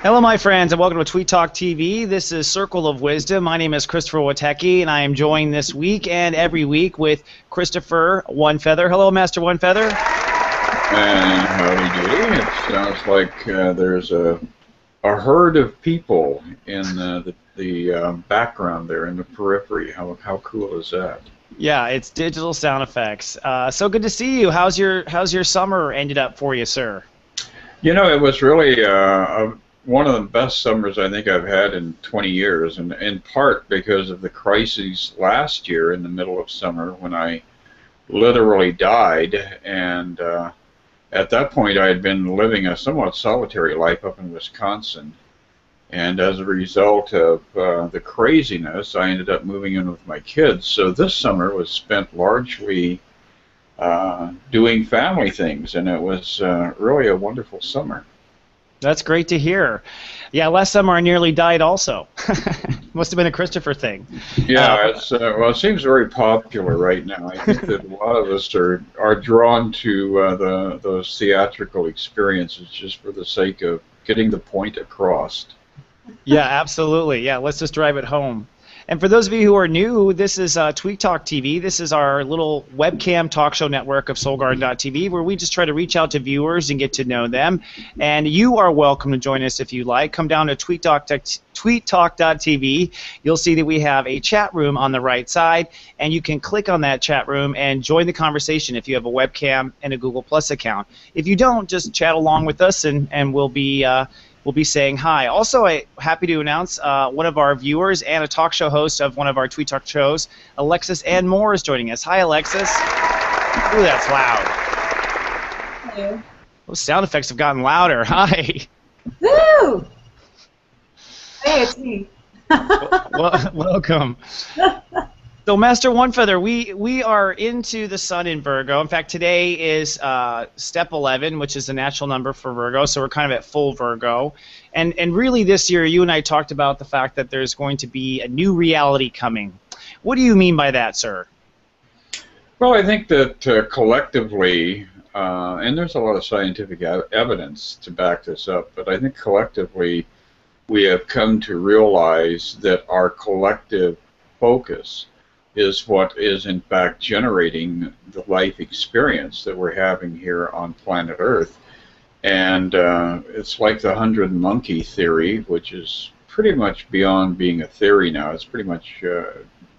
Hello, my friends, and welcome to Tweet Talk TV. This is Circle of Wisdom. My name is Christopher Witecki, and I am joined this week and every week with Christopher OneFeather. Hello, Master OneFeather. And howdy doody. It sounds like there's a herd of people in the background there in the periphery. How cool is that? Yeah, it's digital sound effects. So good to see you. How's your summer ended up for you, sir? You know, it was really one of the best summers I think I've had in 20 years, and in part because of the crises last year in the middle of summer when I literally died, and at that point I had been living a somewhat solitary life up in Wisconsin, and as a result of the craziness, I ended up moving in with my kids. So this summer was spent largely doing family things, and it was really a wonderful summer. That's great to hear. Yeah, last summer I nearly died also. Must have been a Christopher thing. Yeah, well, it seems very popular right now. I think that a lot of us are drawn to those theatrical experiences just for the sake of getting the point across. Yeah, absolutely. Yeah, let's just drive it home. And for those of you who are new, this is Tweet Talk TV. This is our little webcam talk show network of SoulGarden.tv, where we just try to reach out to viewers and get to know them. And you are welcome to join us if you like. Come down to tweettalk.tv. You'll see that we have a chat room on the right side, and you can click on that chat room and join the conversation if you have a webcam and a Google Plus account. If you don't, just chat along with us, and we'll be saying hi. Also, I'm happy to announce one of our viewers and a talk show host of one of our Tweet Talk shows, Alexis Ann Moore, is joining us. Hi, Alexis. Ooh, that's loud. Hello. Those sound effects have gotten louder. Hi. Woo! Hey, it's me. Welcome. So, Master OneFeather, we are into the sun in Virgo. In fact, today is step 11, which is the natural number for Virgo, so we're kind of at full Virgo. And really this year, you and I talked about the fact that there's going to be a new reality coming. What do you mean by that, sir? Well, I think that collectively, and there's a lot of scientific evidence to back this up, but I think collectively we have come to realize that our collective focus is what is in fact generating the life experience that we're having here on planet Earth. And it's like the 100 monkey theory, which is pretty much beyond being a theory now. It's pretty much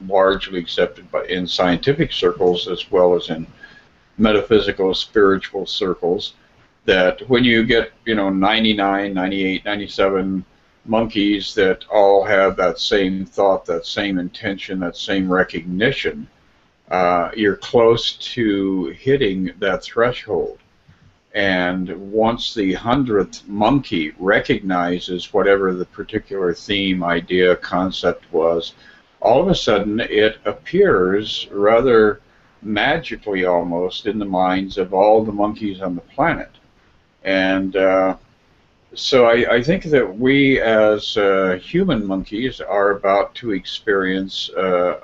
largely accepted in scientific circles as well as in metaphysical, spiritual circles, that when you get, 99, 98, 97 monkeys that all have that same thought, that same intention, that same recognition, you're close to hitting that threshold. And once the 100th monkey recognizes whatever the particular theme, idea, concept was, all of a sudden it appears rather magically almost in the minds of all the monkeys on the planet. And so I think that we as human monkeys are about to experience a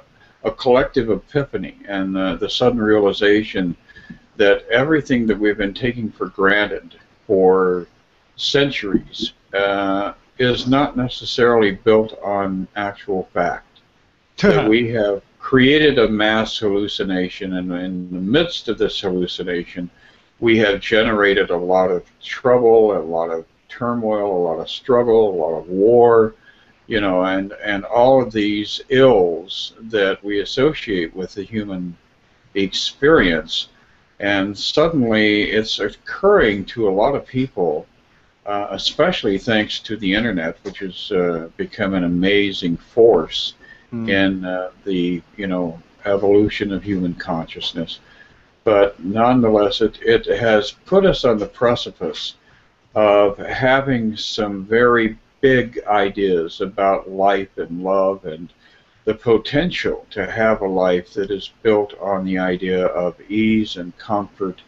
collective epiphany and the sudden realization that everything that we've been taking for granted for centuries is not necessarily built on actual fact. That we have created a mass hallucination, and in the midst of this hallucination, we have generated a lot of trouble, a lot of turmoil, a lot of struggle, a lot of war, and all of these ills that we associate with the human experience. And suddenly it's occurring to a lot of people, especially thanks to the internet, which has become an amazing force in the evolution of human consciousness. But nonetheless, it has put us on the precipice of having some very big ideas about life and love and the potential to have a life that is built on the idea of ease and comfort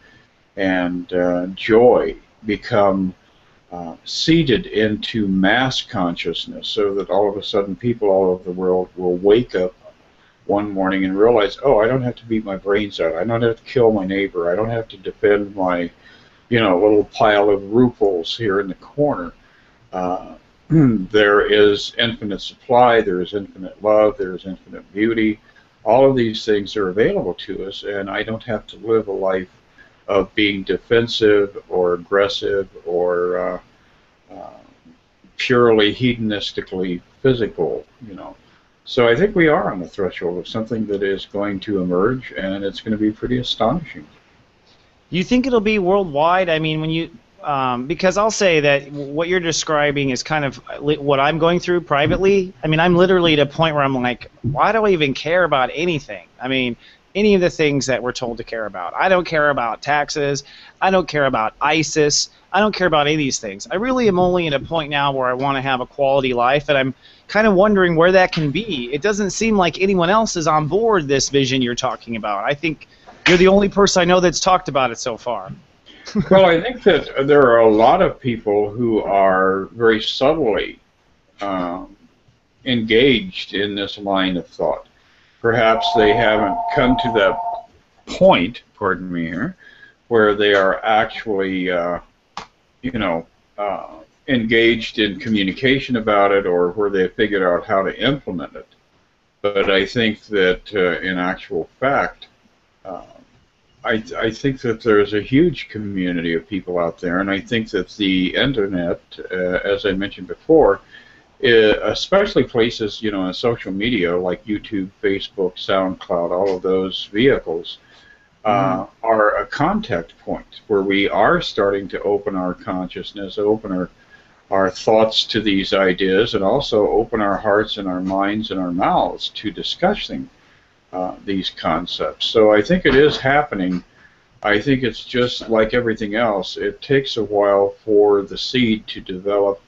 and joy become seeded into mass consciousness, so that all of a sudden people all over the world will wake up one morning and realize, oh, I don't have to beat my brains out. I don't have to kill my neighbor. I don't have to defend my little pile of ruples here in the corner. There is infinite supply, there is infinite love, there is infinite beauty. All of these things are available to us, and I don't have to live a life of being defensive or aggressive or purely hedonistically physical, you know. So I think we are on the threshold of something that is going to emerge, and it's going to be pretty astonishing. You think it'll be worldwide? I mean, when you because I'll say that what you're describing is kind of what I'm going through privately. I mean, I'm literally at a point where I'm like, why do I even care about anything? I mean, any of the things that we're told to care about. I don't care about taxes. I don't care about ISIS. I don't care about any of these things. I really am only at a point now where I want to have a quality life, and I'm kind of wondering where that can be. It doesn't seem like anyone else is on board this vision you're talking about. I think you're the only person I know that's talked about it so far. Well, I think that there are a lot of people who are very subtly engaged in this line of thought. Perhaps they haven't come to that point, pardon me here, where they are actually, engaged in communication about it, or where they figured out how to implement it. But I think that in actual fact, I think that there's a huge community of people out there, and I think that the internet, as I mentioned before, especially places, you know, in social media like YouTube, Facebook, SoundCloud, all of those vehicles, are a contact point where we are starting to open our consciousness, open our thoughts to these ideas, and also open our hearts and our minds and our mouths to discussing these concepts. So I think it is happening. I think it's just like everything else. It takes a while for the seed to develop,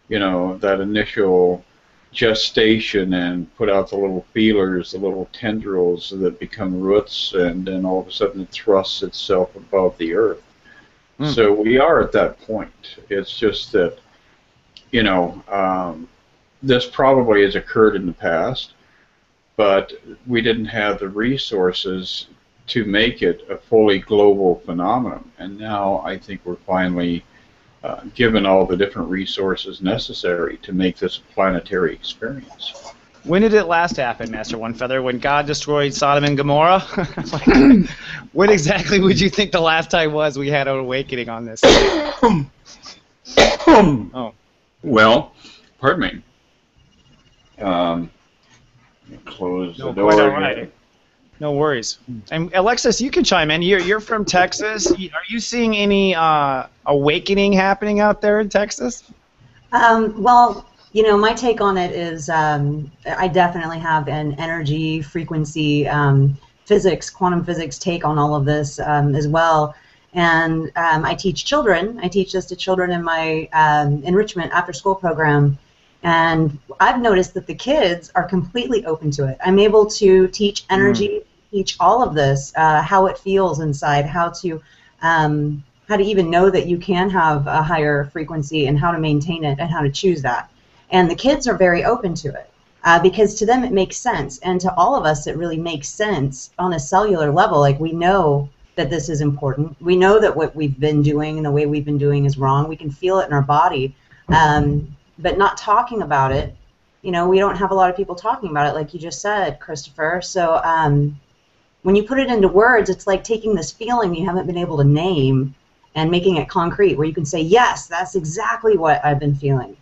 you know, that initial gestation and put out the little feelers, the little tendrils that become roots, and then all of a sudden it thrusts itself above the earth. So we are at that point. It's just that, you know, this probably has occurred in the past, but we didn't have the resources to make it a fully global phenomenon. And now I think we're finally given all the different resources necessary to make this a planetary experience. When did it last happen, Master OneFeather? When God destroyed Sodom and Gomorrah? When exactly would you think the last time was we had an awakening on this? Oh. Well, pardon me. Close the door. Quite all right. No worries. And Alexis, you can chime in. You're from Texas. Are you seeing any awakening happening out there in Texas? Well, you know, my take on it is I definitely have an energy, frequency, physics, quantum physics take on all of this as well. And I teach children. I teach this to children in my enrichment after-school program. And I've noticed that the kids are completely open to it. I'm able to teach energy, teach all of this, how it feels inside, how to even know that you can have a higher frequency and how to maintain it and how to choose that. And the kids are very open to it because to them it makes sense. And to all of us it really makes sense on a cellular level. Like, we know that this is important. We know that what we've been doing and the way we've been doing is wrong. We can feel it in our body. But not talking about it, you know, we don't have a lot of people talking about it, like you just said, Christopher. So when you put it into words, it's like taking this feeling you haven't been able to name and making it concrete, where you can say, yes, that's exactly what I've been feeling.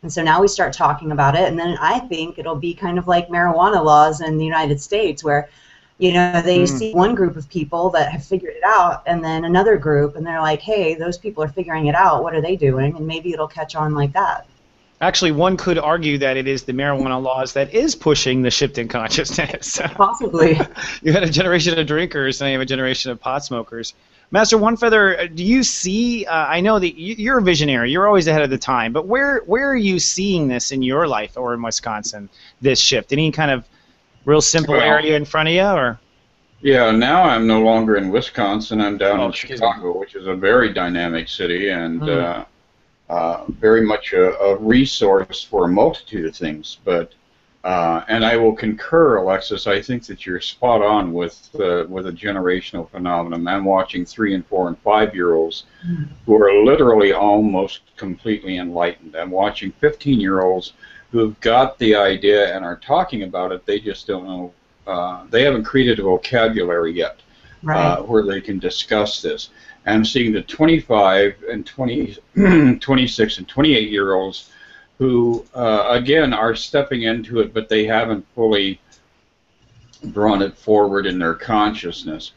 And so now we start talking about it, and then I think it'll be kind of like marijuana laws in the United States, where, you know, they see one group of people that have figured it out, and then another group, and they're like, hey, those people are figuring it out. What are they doing? And maybe it'll catch on like that. Actually, one could argue that it is the marijuana laws that is pushing the shift in consciousness. Possibly. You had a generation of drinkers, and you have a generation of pot smokers. Master OneFeather, do you see, I know that you're a visionary, you're always ahead of the time, but where are you seeing this in your life or in Wisconsin, this shift? Any kind of real simple area in front of you? Or? Yeah, now I'm no longer in Wisconsin. I'm down in Chicago, which is a very dynamic city, and very much a resource for a multitude of things. But And I will concur, Alexis. I think that you're spot on with a generational phenomenon. I'm watching 3 and 4 and 5-year-olds who are literally almost completely enlightened. I'm watching 15-year-olds who've got the idea and are talking about it. They just don't know. They haven't created a vocabulary yet where they can discuss this. And I'm seeing the 25 and 20, 26 and 28-year-olds who, again, are stepping into it, but they haven't fully brought it forward in their consciousness.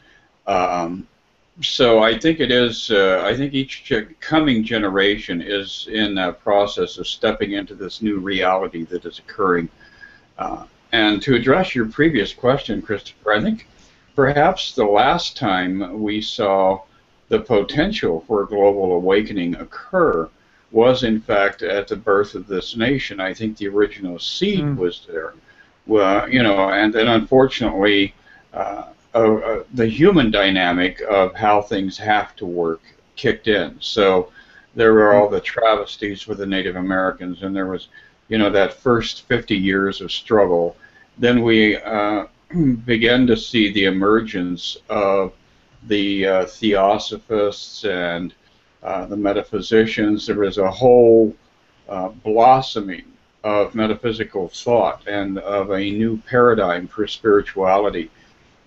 So I think it is, I think each coming generation is in that process of stepping into this new reality that is occurring. And to address your previous question, Christopher, I think perhaps the last time we saw the potential for a global awakening occur was in fact at the birth of this nation. I think the original seed was there. Well, you know, and then unfortunately the human dynamic of how things have to work kicked in. So there were all the travesties with the Native Americans, and there was, you know, that first 50 years of struggle. Then we began to see the emergence of the theosophists and the metaphysicians. There was a whole blossoming of metaphysical thought and of a new paradigm for spirituality.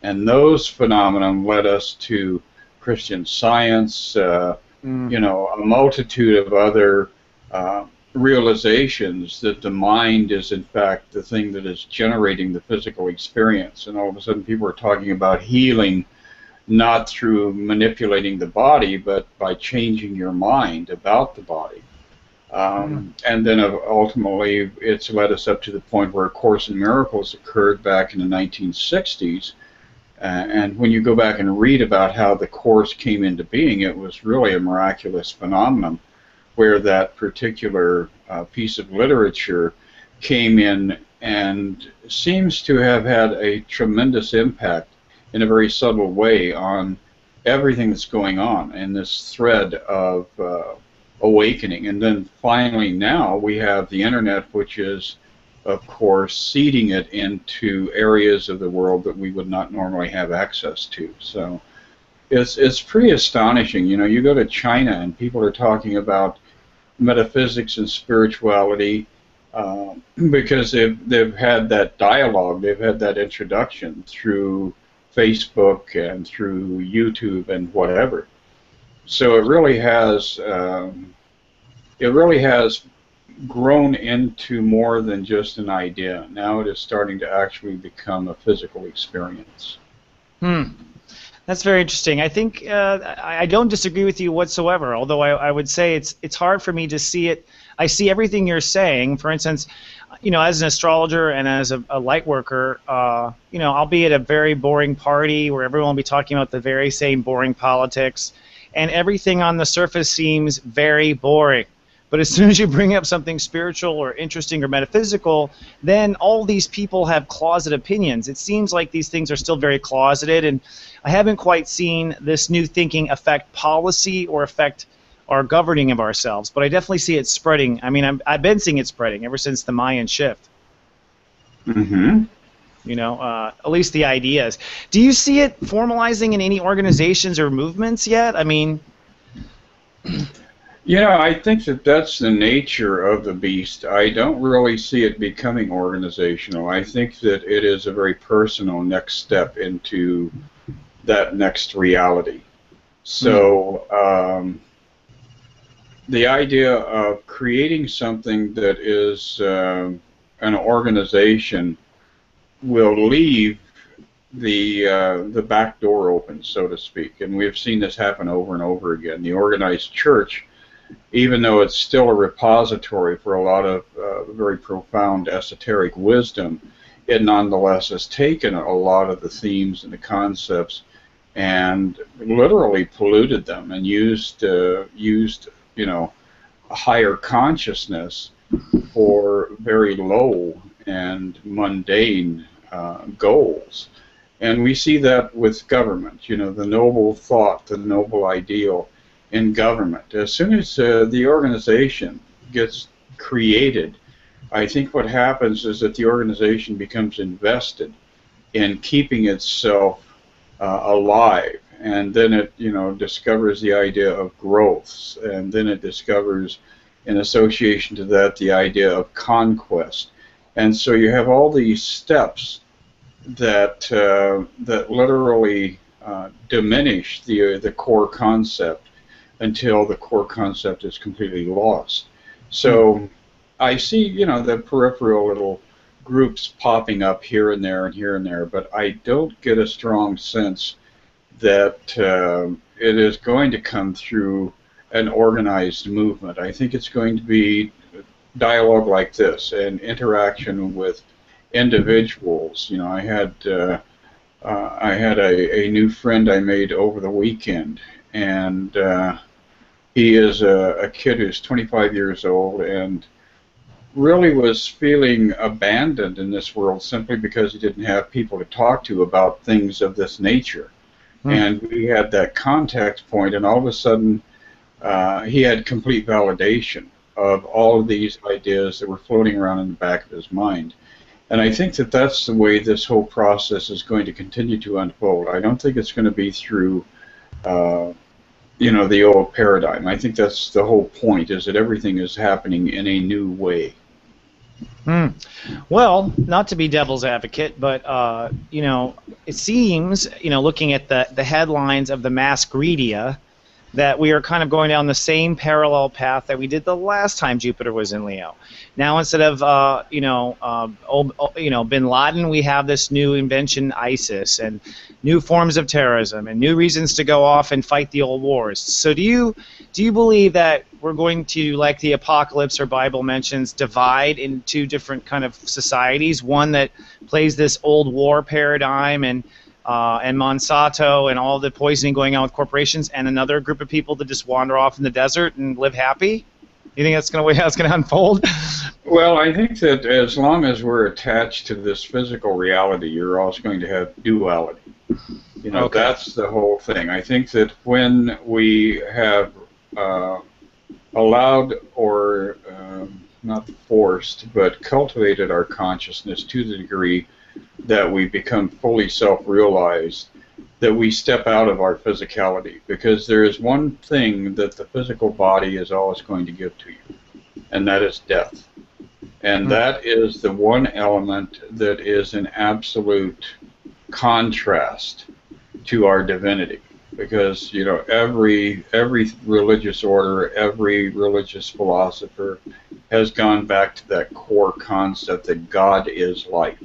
And those phenomena led us to Christian Science, you know, a multitude of other realizations that the mind is in fact the thing that is generating the physical experience. And all of a sudden people are talking about healing not through manipulating the body, but by changing your mind about the body. And then ultimately it's led us up to the point where A Course in Miracles occurred back in the 1960s. And when you go back and read about how the Course came into being, it was really a miraculous phenomenon where that particular piece of literature came in and seems to have had a tremendous impact in a very subtle way on everything that's going on in this thread of awakening. And then finally now we have the internet, which is, of course, seeding it into areas of the world that we would not normally have access to. So it's pretty astonishing. You know, you go to China and people are talking about metaphysics and spirituality because they've had that dialogue, they've had that introduction through Facebook and through YouTube and whatever. So it really has grown into more than just an idea. Now it is starting to actually become a physical experience. That's very interesting. I think I don't disagree with you whatsoever, although I would say it's hard for me to see it. I see everything you're saying. For instance, you know, as an astrologer and as a light worker, you know, I'll be at a very boring party where everyone will be talking about the very same boring politics, and everything on the surface seems very boring. But as soon as you bring up something spiritual or interesting or metaphysical, then all these people have closet opinions. It seems like these things are still very closeted, and I haven't quite seen this new thinking affect policy or affect our governing of ourselves. But I definitely see it spreading. I mean, I've been seeing it spreading ever since the Mayan shift. You know, at least the ideas. Do you see it formalizing in any organizations or movements yet? I mean... You know, I think that that's the nature of the beast. I don't really see it becoming organizational. I think that it is a very personal next step into that next reality. So the idea of creating something that is an organization will leave the back door open, so to speak. And we've seen this happen over and over again. The organized church, even though it's still a repository for a lot of very profound esoteric wisdom, it nonetheless has taken a lot of the themes and the concepts and literally polluted them and used you know, a higher consciousness for very low and mundane goals. And we see that with government, you know, the noble thought, the noble ideal in government. As soon as the organization gets created I think what happens is that the organization becomes invested in keeping itself alive, and then it, discovers the idea of growth, and then it discovers, in association to that, the idea of conquest, and so you have all these steps that literally diminish the core concept until the core concept is completely lost. So I see, the peripheral little groups popping up here and there and here and there, but I don't get a strong sense that it is going to come through an organized movement. I think it's going to be dialogue like this and interaction with individuals. I had a new friend I made over the weekend, and he is a kid who's 25 years old and really was feeling abandoned in this world simply because he didn't have people to talk to about things of this nature. And we had that contact point, and all of a sudden he had complete validation of all of these ideas that were floating around in the back of his mind. And I think that that's the way this whole process is going to continue to unfold. I don't think it's going to be through the old paradigm. I think that's the whole point, is that everything is happening in a new way. Well, not to be devil's advocate, but it seems, looking at the headlines of the mass greedia, that we are kind of going down the same parallel path that we did the last time Jupiter was in Leo. Now, instead of Bin Laden, we have this new invention, ISIS, and new forms of terrorism, and new reasons to go off and fight the old wars. So, do you believe that we're going to, like the Apocalypse or Bible mentions, divide into different kind of societies? One that plays this old war paradigm and Monsanto and all the poisoning going on with corporations, and another group of people that just wander off in the desert and live happy? You think that's going to how it's going to unfold? Well, I think that as long as we're attached to this physical reality, you're always going to have duality. Okay. That's the whole thing. I think that when we have allowed or not forced, but cultivated our consciousness to the degree that we become fully self-realized, that we step out of our physicality, because there is one thing that the physical body is always going to give to you, and that is death. And that is the one element that is in absolute contrast to our divinity, because every religious order, every religious philosopher has gone back to that core concept that God is life.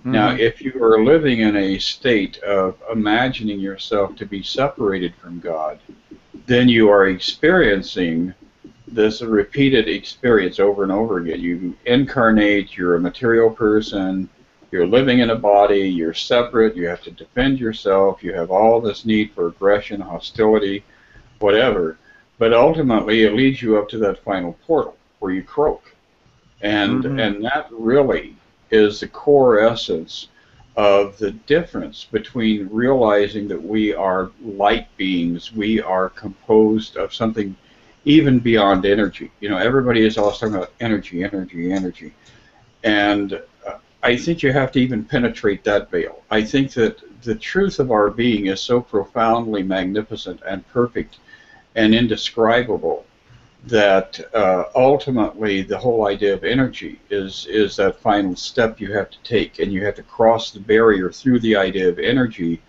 Now, if you are living in a state of imagining yourself to be separated from God, then you are experiencing this repeated experience over and over again. You incarnate, you're a material person, you're living in a body, you're separate, you have to defend yourself, you have all this need for aggression, hostility, whatever. But ultimately, it leads you up to that final portal where you croak. And that really is the core essence of the difference between realizing that we are light beings, we are composed of something even beyond energy. Everybody is always talking about energy, energy, energy. And I think you have to even penetrate that veil. I think that the truth of our being is so profoundly magnificent and perfect and indescribable that ultimately the whole idea of energy is that final step you have to take, and you have to cross the barrier through the idea of energy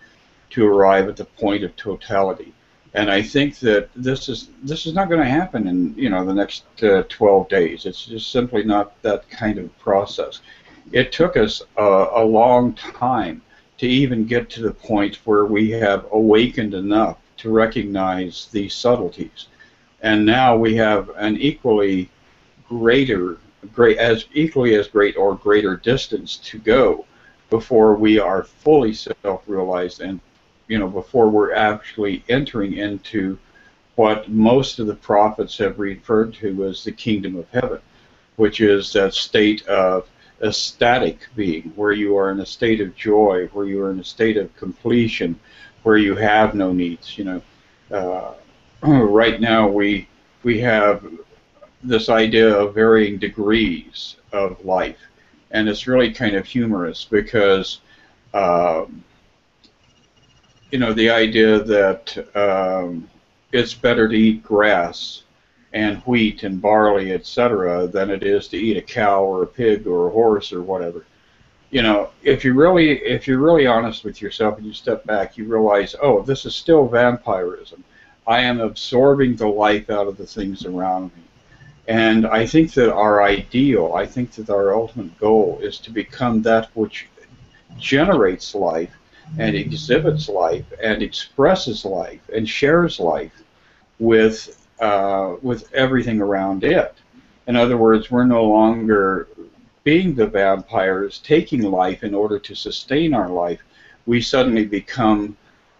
to arrive at the point of totality. And I think that this is not going to happen in the next 12 days. It's just simply not that kind of process. It took us a long time to even get to the point where we have awakened enough to recognize these subtleties. And now we have an equally great or greater distance to go before we are fully self-realized, and before we're actually entering into what most of the prophets have referred to as the kingdom of heaven, which is that state of ecstatic being, where you are in a state of joy, where you are in a state of completion, where you have no needs. Right now we have this idea of varying degrees of life, and it's really kind of humorous because you know, the idea that it's better to eat grass and wheat and barley, etc., than it is to eat a cow or a pig or a horse or whatever. You know, if you're really honest with yourself and you step back, you realize, oh, this is still vampirism. I am absorbing the life out of the things around me. And I think that our ideal, I think that our ultimate goal is to become that which generates life and exhibits life and expresses life and shares life with everything around it. In other words, we're no longer being the vampires taking life in order to sustain our life. We suddenly become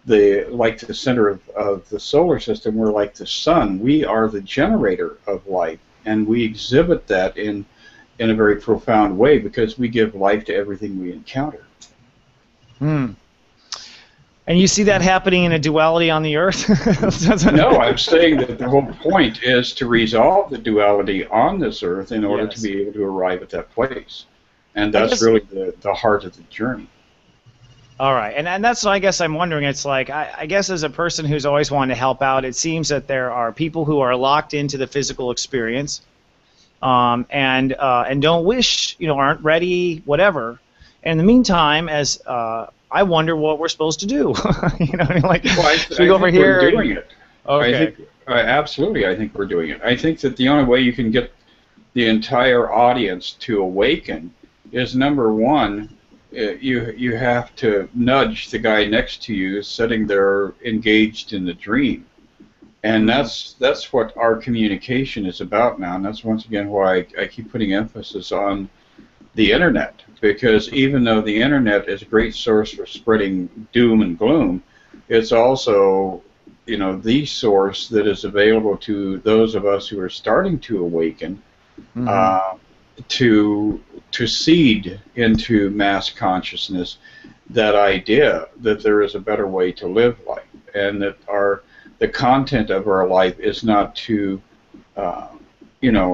like the center of the solar system. We're like the sun. We are the generator of life, and we exhibit that in a very profound way because we give life to everything we encounter. Hmm. And you see that happening in a duality on the Earth? No, I'm saying that the whole point is to resolve the duality on this Earth in order to be able to arrive at that place. And that's really the heart of the journey. All right, and that's what I guess I'm wondering. It's like, I guess as a person who's always wanted to help out, it seems that there are people who are locked into the physical experience and don't wish, aren't ready, whatever. And in the meantime, as I wonder what we're supposed to do. Like, well, should we go over here? We're doing it. Okay. Absolutely, I think we're doing it. I think that the only way you can get the entire audience to awaken is, number one, you have to nudge the guy next to you sitting there engaged in the dream. And that's what our communication is about now. And that's once again why I keep putting emphasis on the internet. Because even though the internet is a great source for spreading doom and gloom, it's also, the source that is available to those of us who are starting to awaken, to seed into mass consciousness that idea that there is a better way to live life, and that the content of our life is not to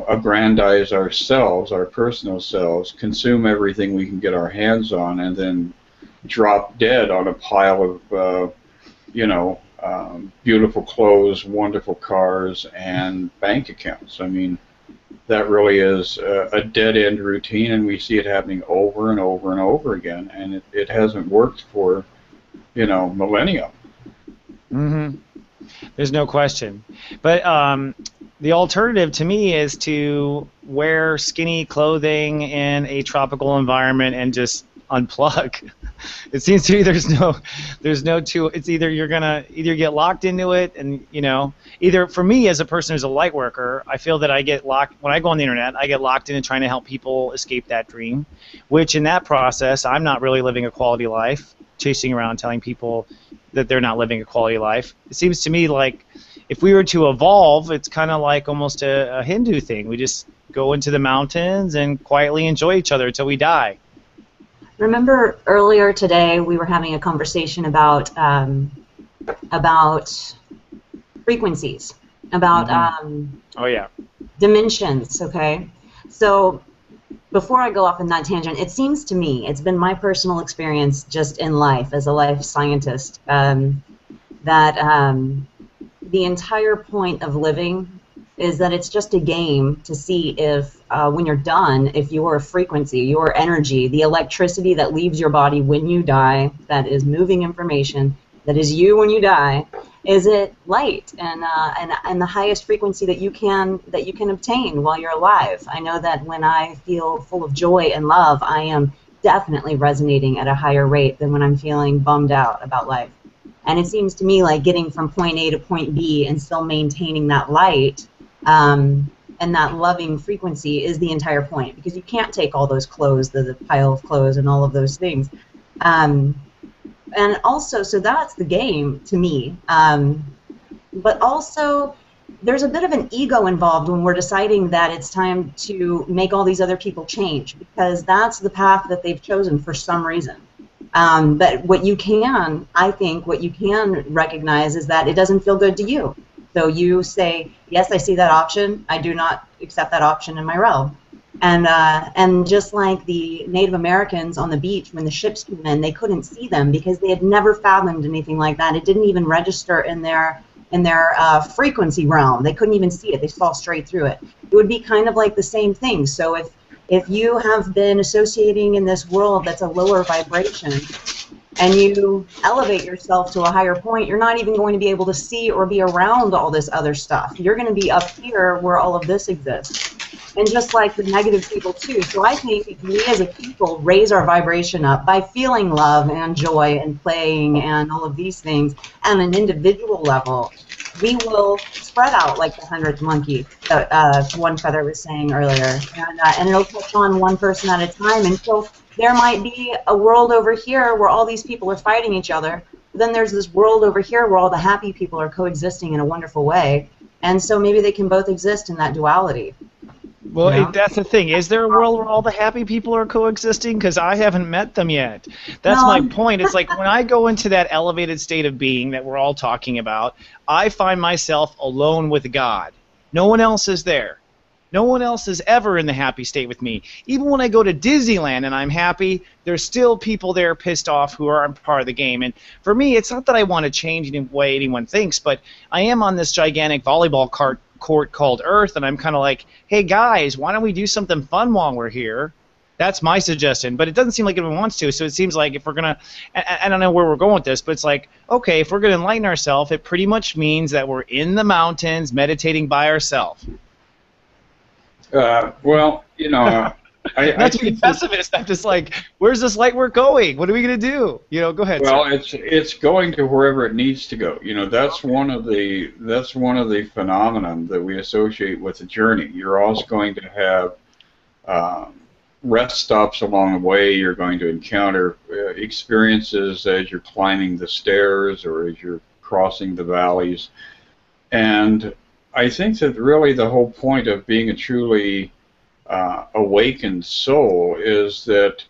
aggrandize ourselves, our personal selves, consume everything we can get our hands on, and then drop dead on a pile of, beautiful clothes, wonderful cars, and bank accounts. I mean, that really is a dead-end routine, and we see it happening over and over and over again, and it hasn't worked for, millennia. Mm-hmm. There's no question. But the alternative to me is to wear skinny clothing in a tropical environment and just unplug. It seems to me there's no two. It's either you're gonna get locked into it, and either for me as a person who's a light worker, I feel that I get locked when I go on the internet. I get locked into trying to help people escape that dream, which in that process I'm not really living a quality life, chasing around telling people that they're not living a quality life. It seems to me like if we were to evolve, it's kind of like almost a Hindu thing. We just go into the mountains and quietly enjoy each other until we die. Remember earlier today we were having a conversation about frequencies, about dimensions. Okay, so before I go off in that tangent, it seems to me, it's been my personal experience just in life as a life scientist, that the entire point of living is that it's just a game to see if, when you're done, if your frequency, your energy, the electricity that leaves your body when you die, that is moving information, that is you when you die, is it light and the highest frequency that you can obtain while you're alive? I know that when I feel full of joy and love, I am definitely resonating at a higher rate than when I'm feeling bummed out about life. And it seems to me like getting from point A to point B and still maintaining that light and that loving frequency is the entire point, because you can't take all those clothes, the pile of clothes and all of those things. And also, so that's the game to me. But also, there's a bit of an ego involved when we're deciding that it's time to make all these other people change, because that's the path that they've chosen for some reason. But what you can recognize is that it doesn't feel good to you. So you say, yes, I see that option. I do not accept that option in my realm. And just like the Native Americans on the beach, when the ships came in, they couldn't see them because they had never fathomed anything like that. It didn't even register in their frequency realm. They couldn't even see it. They saw straight through it. It would be kind of like the same thing. So if you have been associating in this world that's a lower vibration, and you elevate yourself to a higher point, you're not even going to be able to see or be around all this other stuff. You're going to be up here where all of this exists. And just like the negative people too. So I think if we as a people raise our vibration up by feeling love and joy and playing and all of these things on an individual level, we will spread out like the 100th monkey that OneFeather was saying earlier. And it'll touch on one person at a time until there might be a world over here where all these people are fighting each other. Then there's this world over here where all the happy people are coexisting in a wonderful way. And so maybe they can both exist in that duality. Well, that's the thing. Is there a world where all the happy people are coexisting? Because I haven't met them yet. That's my point. It's like when I go into that elevated state of being that we're all talking about, I find myself alone with God. No one else is there. No one else is ever in the happy state with me. Even when I go to Disneyland and I'm happy, there's still people there pissed off who aren't part of the game. And for me, it's not that I want to change the way anyone thinks, but I am on this gigantic volleyball court called Earth, and I'm kind of like, hey guys, why don't we do something fun while we're here? That's my suggestion, but it doesn't seem like anyone wants to. So it seems like if we're gonna, I don't know where we're going with this, but it's like, okay, if we're gonna enlighten ourselves, it pretty much means that we're in the mountains meditating by ourselves. Well, you know, not to be a pessimist. I'm just like, where's this light work going? What are we gonna do? You know, go ahead. Well, sir. it's going to wherever it needs to go. You know, that's one of the phenomenon that we associate with the journey. You're also going to have rest stops along the way. You're going to encounter experiences as you're climbing the stairs or as you're crossing the valleys, and I think that really the whole point of being a truly awakened soul is that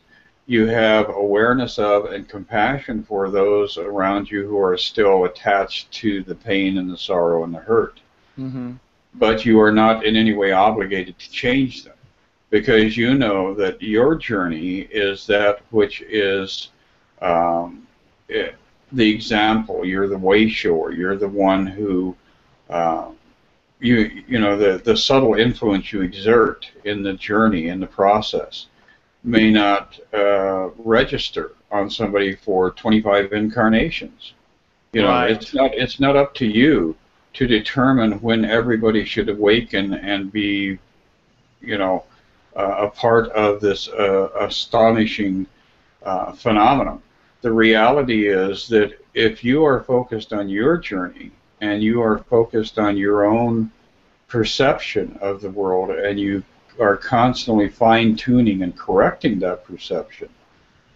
you have awareness of and compassion for those around you who are still attached to the pain and the sorrow and the hurt. Mm-hmm. But you are not in any way obligated to change them, because you know that your journey is that which is the example. You're the way shower. You're the one who you know, the subtle influence you exert in the journey, in the process, may not register on somebody for 25 incarnations. You know, right. It's not up to you to determine when everybody should awaken and be, you know, a part of this astonishing phenomenon. The reality is that if you are focused on your journey and you are focused on your own perception of the world, and you are constantly fine-tuning and correcting that perception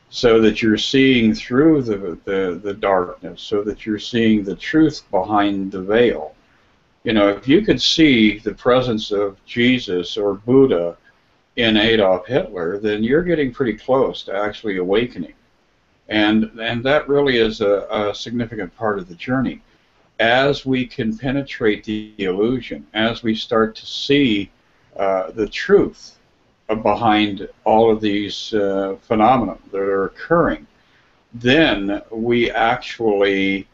so that you're seeing through the darkness, so that you're seeing the truth behind the veil. You know, if you could see the presence of Jesus or Buddha in Adolf Hitler, then you're getting pretty close to actually awakening. And that really is a significant part of the journey. As we can penetrate the illusion, as we start to see the truth behind all of these phenomena that are occurring, then we actually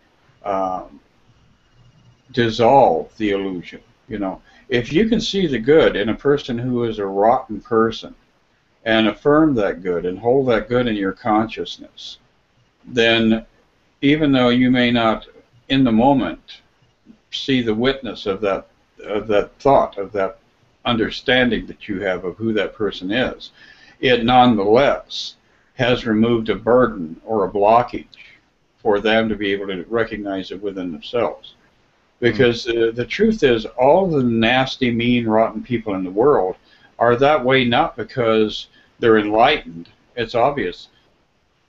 dissolve the illusion. You know, if you can see the good in a person who is a rotten person and affirm that good and hold that good in your consciousness, then even though you may not in the moment see the witness of that thought, of that understanding that you have of who that person is, it nonetheless has removed a burden or a blockage for them to be able to recognize it within themselves. Because the truth is, all the nasty, mean, rotten people in the world are that way not because they're enlightened. It's obvious.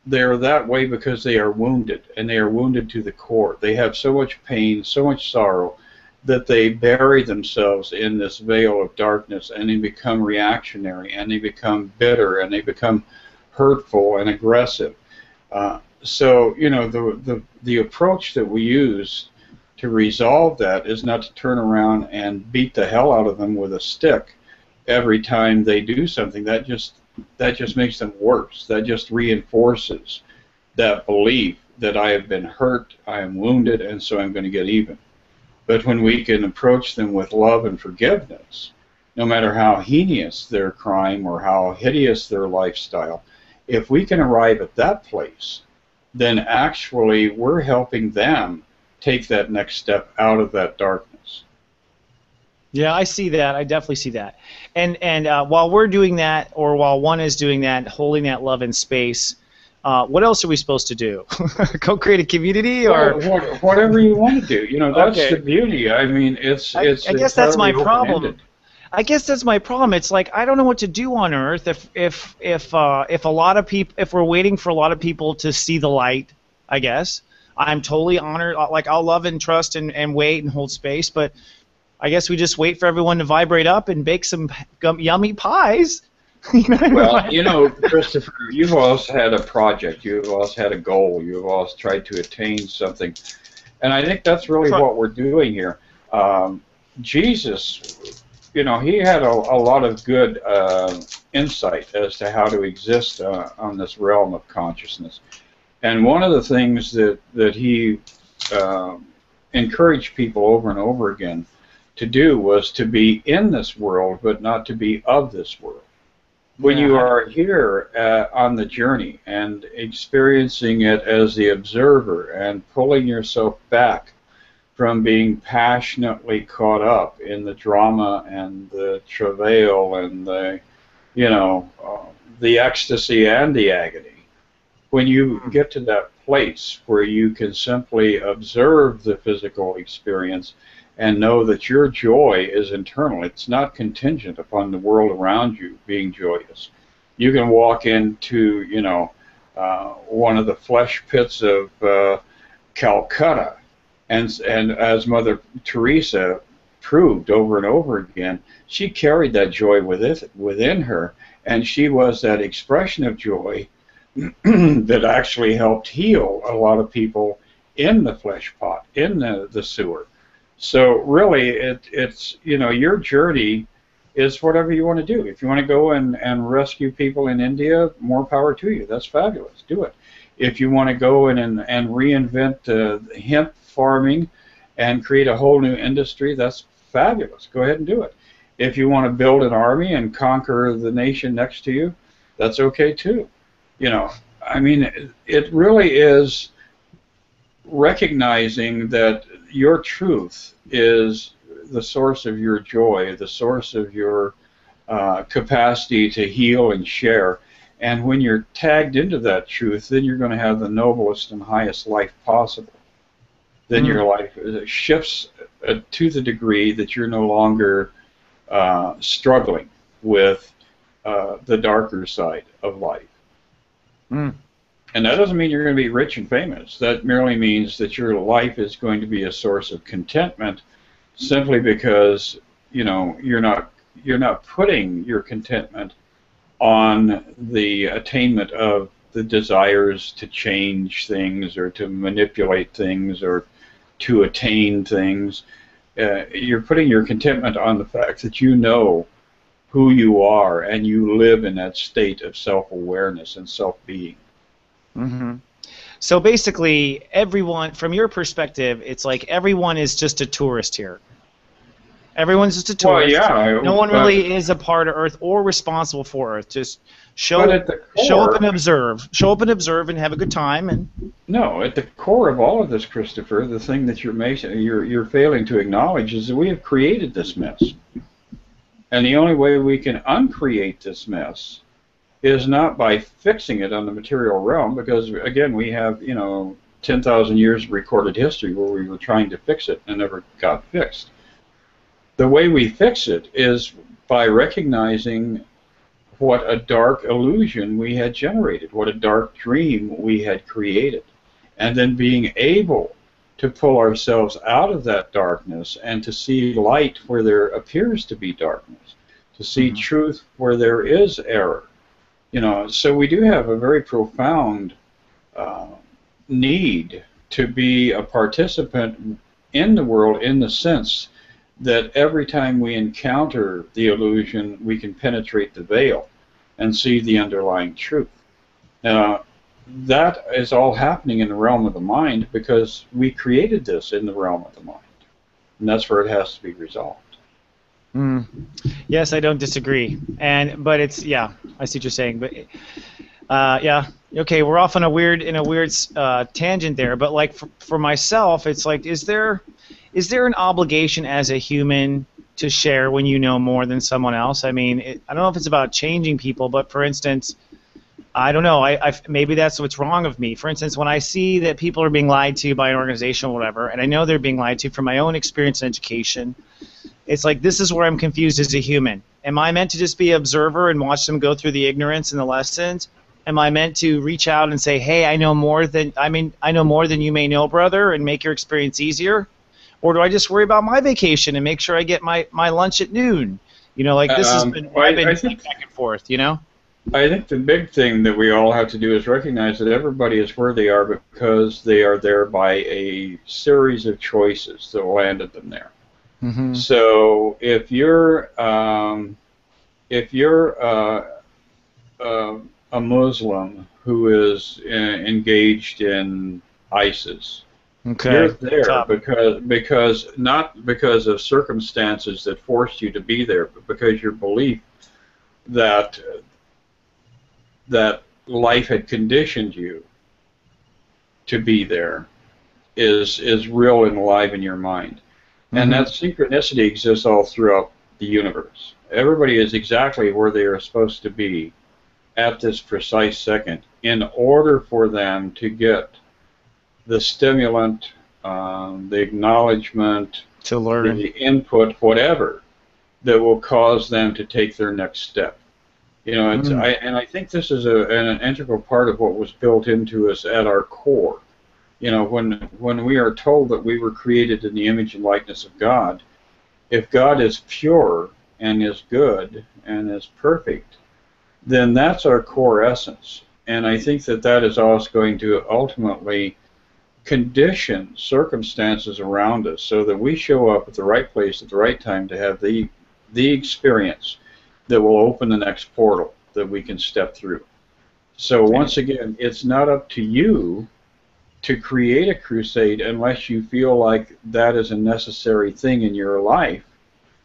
They're that way because they are wounded, and they are wounded to the core. They have so much pain, so much sorrow, that they bury themselves in this veil of darkness, and they become reactionary, and they become bitter, and they become hurtful and aggressive. So, you know, the approach that we use to resolve that is not to turn around and beat the hell out of them with a stick every time they do something. That just makes them worse. That just reinforces that belief that I have been hurt, I am wounded, and so I'm going to get even. But when we can approach them with love and forgiveness, no matter how heinous their crime or how hideous their lifestyle, if we can arrive at that place, then actually we're helping them take that next step out of that darkness. Yeah, I see that. I definitely see that. And while we're doing that, or while one is doing that, holding that love in space, what else are we supposed to do? Go create a community, or whatever you want to do. You know, that's okay. the beauty. I mean, it's. I guess that's my problem. open-ended. I guess that's my problem. It's like I don't know what to do on Earth if a lot of people, if we're waiting for a lot of people to see the light. I guess I'm totally honored. Like I'll love and trust and wait and hold space, but I guess we just wait for everyone to vibrate up and bake some yummy pies. Well, you know, Christopher, you've always had a project. You've always had a goal. You've always tried to attain something, and I think that's really what we're doing here. Jesus, you know, he had a lot of good insight as to how to exist on this realm of consciousness. And one of the things that he encouraged people over and over again to do was to be in this world, but not to be of this world. When you are here on the journey and experiencing it as the observer and pulling yourself back from being passionately caught up in the drama and the travail and the, you know, the ecstasy and the agony, when you get to that place where you can simply observe the physical experience and know that your joy is internal, it's not contingent upon the world around you being joyous. You can walk into, you know, one of the flesh pits of Calcutta, and as Mother Teresa proved over and over again, she carried that joy within her, and she was that expression of joy that actually helped heal a lot of people in the flesh pot, in the sewer. So really, it's, you know, your journey is whatever you want to do. If you want to go and rescue people in India, more power to you. That's fabulous. Do it. If you want to go in and reinvent hemp farming and create a whole new industry, that's fabulous. Go ahead and do it. If you want to build an army and conquer the nation next to you, that's okay too. You know, I mean, it really is recognizing that your truth is the source of your joy, the source of your capacity to heal and share. And when you're tagged into that truth, then you're going to have the noblest and highest life possible. Then your life shifts to the degree that you're no longer struggling with the darker side of life. And that doesn't mean you're going to be rich and famous. That merely means that your life is going to be a source of contentment, simply because, you know, you're not putting your contentment on the attainment of the desires to change things or to manipulate things or to attain things. You're putting your contentment on the fact that you know who you are and you live in that state of self-awareness and self-being. So basically, everyone, from your perspective, it's like everyone is just a tourist here. Everyone's just a tourist. Well, yeah, no one really is a part of Earth or responsible for Earth. Just show up and observe. Show up and observe and have a good time. And no, at the core of all of this, Christopher, the thing that you're failing to acknowledge is that we have created this mess. And the only way we can uncreate this mess is not by fixing it on the material realm, because again, we have, you know, 10,000 years of recorded history where we were trying to fix it and never got fixed. The way we fix it is by recognizing what a dark illusion we had generated, what a dark dream we had created, and then being able to pull ourselves out of that darkness and to see light where there appears to be darkness, to see truth where there is error. You know, so we do have a very profound need to be a participant in the world in the sense that every time we encounter the illusion, we can penetrate the veil and see the underlying truth. That is all happening in the realm of the mind because we created this in the realm of the mind. And that's where it has to be resolved. Yes, I don't disagree. But it's, yeah, I see what you're saying. But yeah, okay, we're off on a weird tangent there. But like for myself, it's like, is there an obligation as a human to share when you know more than someone else? I mean, I don't know if it's about changing people, but for instance, I don't know. Maybe that's what's wrong with me. For instance, when I see that people are being lied to by an organization or whatever, and I know they're being lied to from my own experience and education, it's like, this is where I'm confused as a human. Am I meant to just be an observer and watch them go through the ignorance and the lessons? Am I meant to reach out and say, hey, I know more than you may know, brother, and make your experience easier? Or do I just worry about my vacation and make sure I get my lunch at noon? You know, like this has been back and forth, you know? I think the big thing that we all have to do is recognize that everybody is where they are because they are there by a series of choices that landed them there. Mm-hmm. So if you're a Muslim who is engaged in ISIS, okay, you're there because not because of circumstances that forced you to be there, but because your belief that life had conditioned you to be there is real and alive in your mind. And that synchronicity exists all throughout the universe. Everybody is exactly where they are supposed to be at this precise second in order for them to get the stimulant, the acknowledgement, to learn, the input, whatever, that will cause them to take their next step. You know, I think this is an integral part of what was built into us at our core. You know, when we are told that we were created in the image and likeness of God, if God is pure and is good and is perfect, then that's our core essence. And I think that is also going to ultimately condition circumstances around us so that we show up at the right place at the right time to have the experience that will open the next portal that we can step through. So once again, it's not up to you to create a crusade unless you feel like that is a necessary thing in your life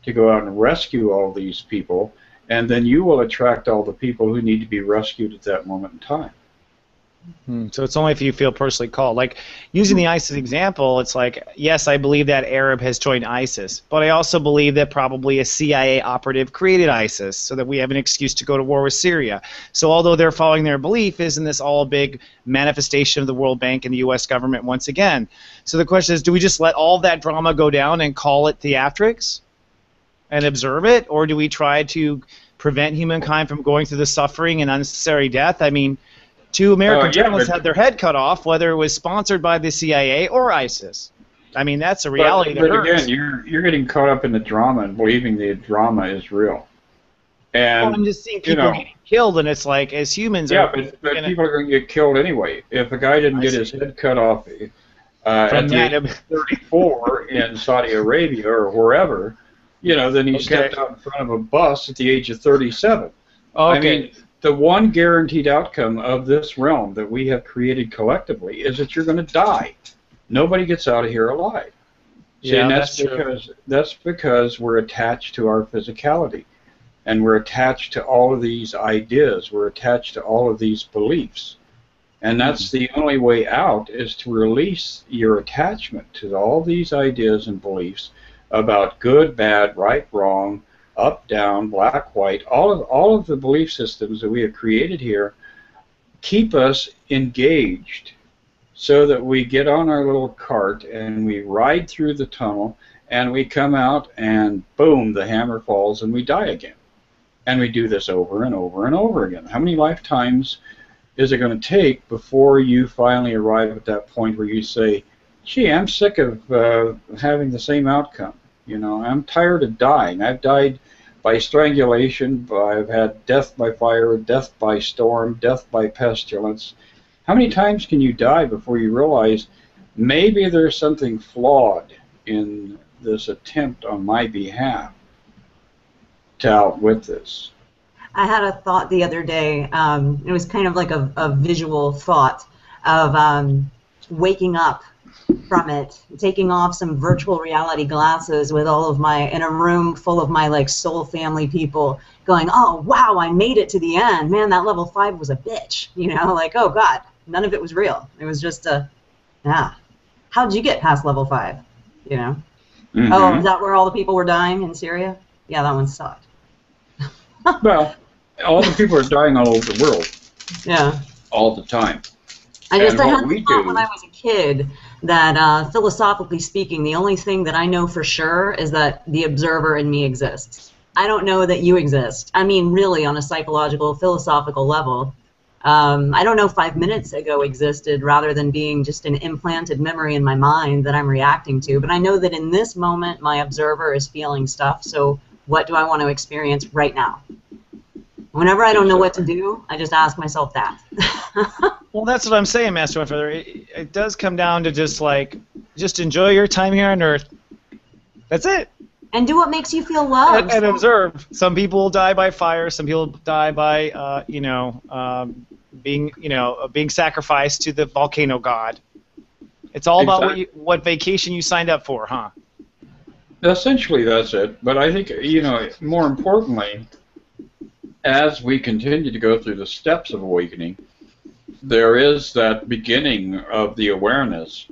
to go out and rescue all these people, and then you will attract all the people who need to be rescued at that moment in time. So it's only if you feel personally called. Like, using the ISIS example, it's like, yes, I believe that Arab has joined ISIS, but I also believe that probably a CIA operative created ISIS so that we have an excuse to go to war with Syria. So although they're following their belief, isn't this all a big manifestation of the World Bank and the U.S. government once again? So the question is, do we just let all that drama go down and call it theatrics and observe it, or do we try to prevent humankind from going through the suffering and unnecessary death? I mean, 2 American journalists had their head cut off, whether it was sponsored by the CIA or ISIS. I mean, that's a reality that hurts. But again, you're getting caught up in the drama and believing the drama is real. And well, I'm just seeing people getting killed, and it's like, as humans, but people are going to get killed anyway. If a guy didn't get his head cut off at the age of 34 in Saudi Arabia or wherever, you know, then he stepped out in front of a bus at the age of 37. I mean, the one guaranteed outcome of this realm that we have created collectively is that you're going to die. Nobody gets out of here alive. See, and that's because we're attached to our physicality, and we're attached to all of these ideas. We're attached to all of these beliefs, and that's the only way out, is to release your attachment to all these ideas and beliefs about good, bad, right, wrong, up, down, black, white. All of the belief systems that we have created here keep us engaged so that we get on our little cart and we ride through the tunnel and we come out and boom, the hammer falls and we die again. And we do this over and over and over again. How many lifetimes is it going to take before you finally arrive at that point where you say, gee, I'm sick of having the same outcome. You know, I'm tired of dying. I've died by strangulation, I've had death by fire, death by storm, death by pestilence. How many times can you die before you realize maybe there's something flawed in this attempt on my behalf to outwit this. I had a thought the other day. It was kind of like a visual thought of waking up from it, taking off some virtual reality glasses with all of in a room full of my like soul family people going, oh, wow, I made it to the end. Man, that level 5 was a bitch. You know, like, oh, God, none of it was real. It was just how'd you get past level 5? You know? Mm-hmm. Oh, is that where all the people were dying in Syria? Yeah, that one sucked. Well, all the people are dying all over the world. Yeah. All the time. I had thought do when I was a kid that philosophically speaking, the only thing that I know for sure is that the observer in me exists. I don't know that you exist. I mean, really, on a psychological, philosophical level. I don't know 5 minutes ago existed rather than being just an implanted memory in my mind that I'm reacting to. But I know that in this moment, my observer is feeling stuff. So what do I want to experience right now? Whenever I don't know what to do, I just ask myself that. Well, that's what I'm saying, Master OneFeather. It does come down to just enjoy your time here on Earth. That's it. And do what makes you feel loved. And observe. Some people die by fire. Some people die by, being sacrificed to the volcano god. It's all about what vacation you signed up for, huh? Essentially, that's it. But I think, more importantly, as we continue to go through the steps of awakening, there is that beginning of the awareness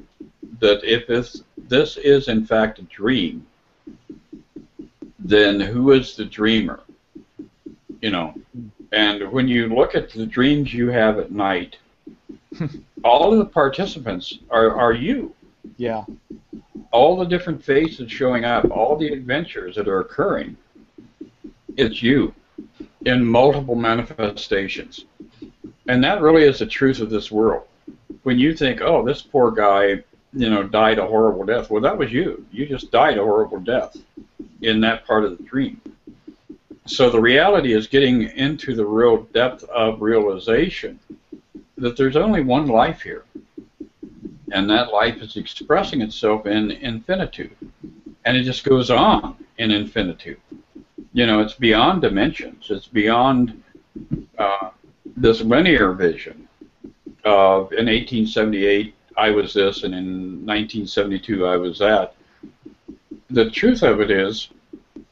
that if this is in fact a dream, then who is the dreamer? And when you look at the dreams you have at night, all of the participants are you. Yeah. All the different faces showing up, all the adventures that are occurring, it's you in multiple manifestations. And that really is the truth of this world. When you think, oh, this poor guy, died a horrible death, well, that was you. You just died a horrible death in that part of the dream. So the reality is getting into the real depth of realization that there's only one life here. And that life is expressing itself in infinitude. And it just goes on in infinitude. It's beyond dimensions. It's beyond this linear vision of in 1878 I was this and in 1972 I was that. The truth of it is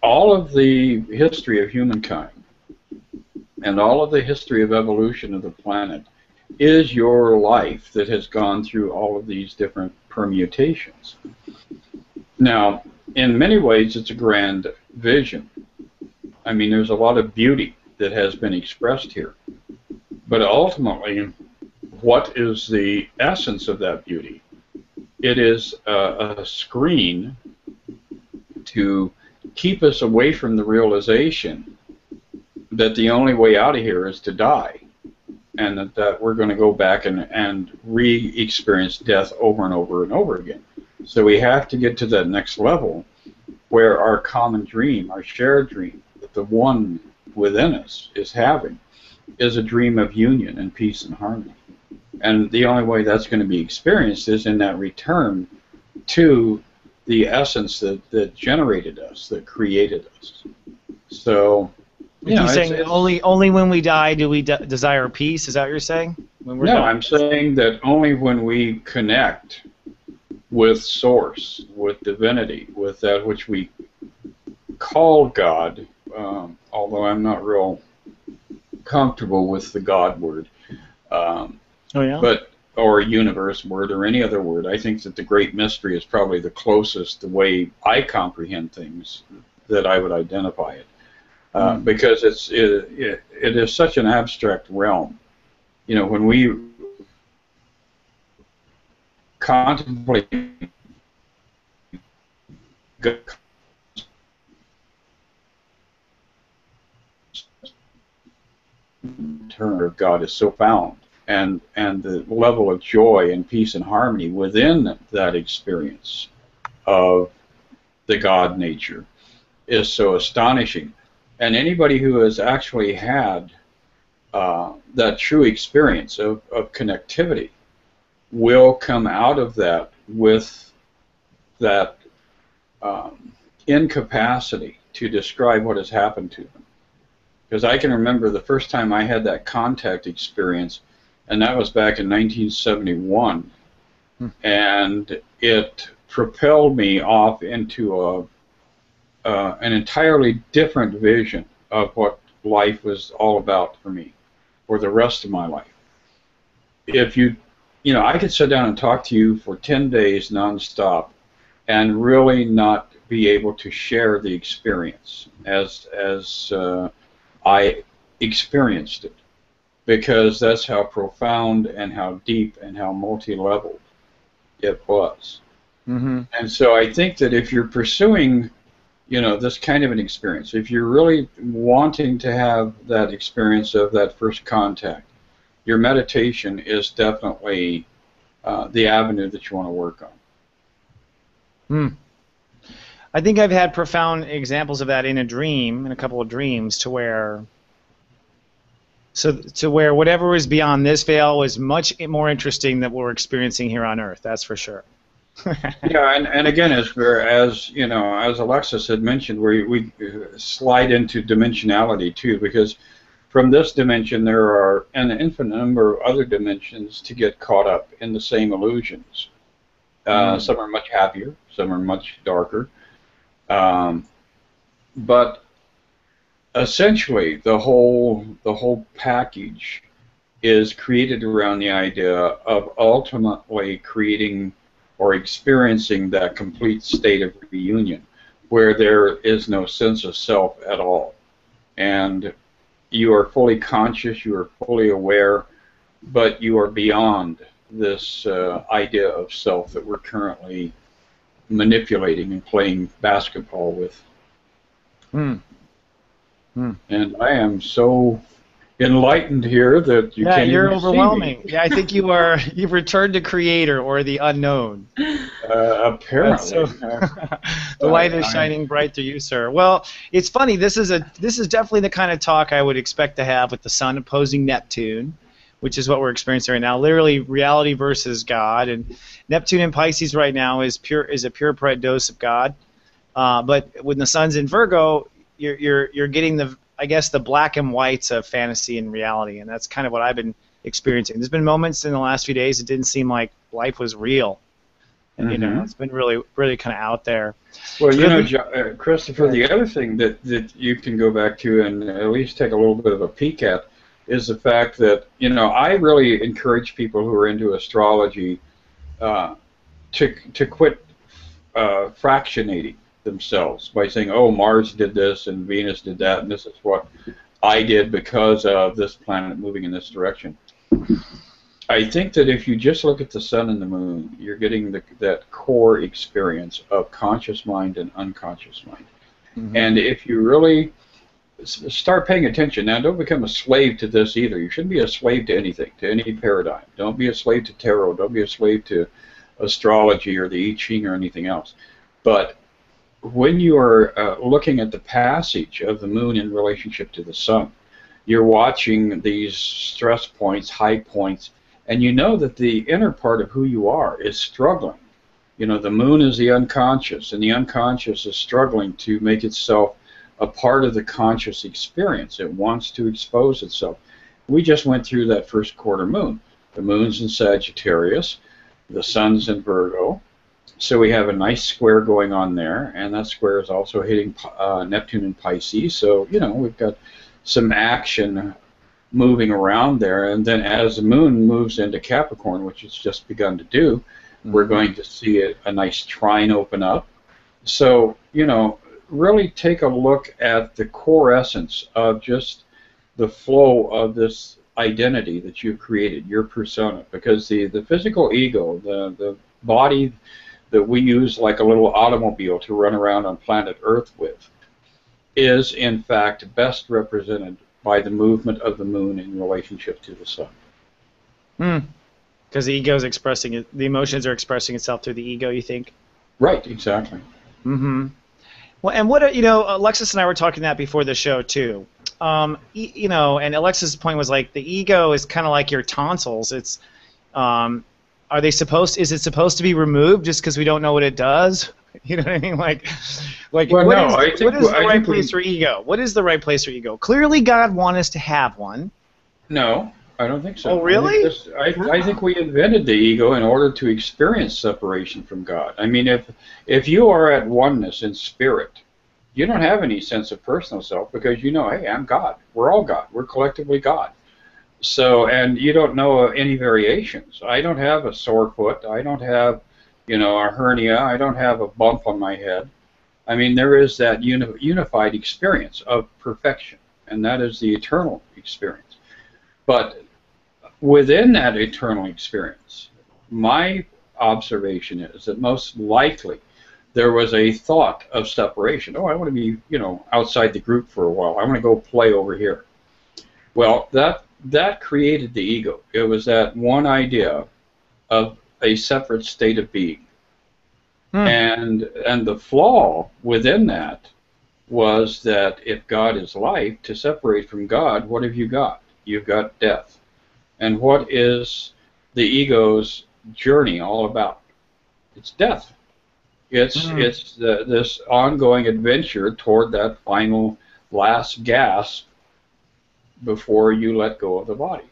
all of the history of humankind and all of the history of evolution of the planet is your life that has gone through all of these different permutations. Now, in many ways it's a grand vision. I mean, there's a lot of beauty that has been expressed here. But ultimately, what is the essence of that beauty? It is a screen to keep us away from the realization that the only way out of here is to die, and that we're going to go back and re-experience death over and over and over again. So we have to get to that next level where our common dream, our shared dream, that the one within us is having, is a dream of union and peace and harmony. And the only way that's going to be experienced is in that return to the essence that generated us, that created us. So, you're saying only when we die do we desire peace? Is that what you're saying? When we're no, dying? I'm saying that only when we connect with Source, with divinity, with that which we call God, although I'm not real comfortable with the God word, or universe word or any other word. I think that the great mystery is probably the closest, the way I comprehend things, that I would identify it. Because it is such an abstract realm. When we contemplate term of God is so found, and the level of joy and peace and harmony within that experience of the God nature is so astonishing. And anybody who has actually had that true experience of connectivity will come out of that with that incapacity to describe what has happened to them. Because I can remember the first time I had that contact experience, and that was back in 1971, and it propelled me off into an entirely different vision of what life was all about for me for the rest of my life. If I could sit down and talk to you for 10 days nonstop and really not be able to share the experience as I experienced it, because that's how profound and how deep and how multi-level it was. And so I think that if you're pursuing, this kind of an experience, if you're really wanting to have that experience of that first contact, your meditation is definitely the avenue that you want to work on. I think I've had profound examples of that in a couple of dreams, to where whatever was beyond this veil was much more interesting than what we're experiencing here on Earth. That's for sure. Yeah, and again, as Alexis had mentioned, we slide into dimensionality too, because from this dimension there are an infinite number of other dimensions to get caught up in the same illusions. Some are much happier, some are much darker, but essentially the whole package is created around the idea of ultimately creating or experiencing that complete state of reunion, where there is no sense of self at all, and you are fully conscious, you are fully aware, but you are beyond this idea of self that we're currently manipulating and playing basketball with. And I am so enlightened here that you can't you're even overwhelming. see me. Yeah, I think you've returned to Creator or the unknown. Apparently. The light is shining bright through you, sir. Well, it's funny. This is definitely the kind of talk I would expect to have with the Sun opposing Neptune, which is what we're experiencing right now. Literally, reality versus God, and Neptune in Pisces right now is a purebred dose of God. But when the Sun's in Virgo, you're getting the black and whites of fantasy and reality, and that's kind of what I've been experiencing. There's been moments in the last few days it didn't seem like life was real, and it's been really, really kind of out there. Well, Christopher, the other thing that you can go back to and at least take a little bit of a peek at is the fact that I really encourage people who are into astrology to quit fractionating themselves by saying, oh, Mars did this and Venus did that, and this is what I did because of this planet moving in this direction. I think that if you just look at the sun and the moon, you're getting that core experience of conscious mind and unconscious mind. And if you really start paying attention, now don't become a slave to this either. You shouldn't be a slave to anything, to any paradigm. Don't be a slave to tarot. Don't be a slave to astrology or the I Ching or anything else. But when you are looking at the passage of the moon in relationship to the sun, you're watching these stress points, high points, and you know that the inner part of who you are is struggling. The moon is the unconscious, and the unconscious is struggling to make itself a part of the conscious experience. It wants to expose itself. We just went through that first quarter moon. The moon's in Sagittarius, the sun's in Virgo. So we have a nice square going on there, and that square is also hitting Neptune in Pisces. So, we've got some action moving around there. And then as the moon moves into Capricorn, which it's just begun to do, we're going to see a nice trine open up. So, really take a look at the core essence of just the flow of this identity that you've created, your persona. Because the physical ego, the body that we use like a little automobile to run around on planet Earth with, is in fact best represented by the movement of the moon in relationship to the sun. Because the ego is expressing it, the emotions are expressing itself through the ego, you think? Right, exactly. Well, and what Alexis and I were talking that before the show too. And Alexis' point was like the ego is kind of like your tonsils. It's is it supposed to be removed just because we don't know what it does? You know what I mean? Like Well, what no, is the right place for ego? What is the right place for ego? Clearly, God wants us to have one. No, I don't think so. Oh, really? I think we invented the ego in order to experience separation from God. I mean, if you are at oneness in spirit, you don't have any sense of personal self because you know, hey, I'm God. We're all God. We're collectively God. So, and you don't know any variations. I don't have a sore foot. I don't have, a hernia. I don't have a bump on my head. I mean, there is that unified experience of perfection, and that is the eternal experience. But within that eternal experience, my observation is that most likely there was a thought of separation. Oh, I want to be, outside the group for a while. I want to go play over here. Well, that created the ego. It was that one idea of a separate state of being. And the flaw within that was that if God is life, to separate from God, what have you got? You've got death. And what is the ego's journey all about? It's death. It's this ongoing adventure toward that final last gasp before you let go of the body.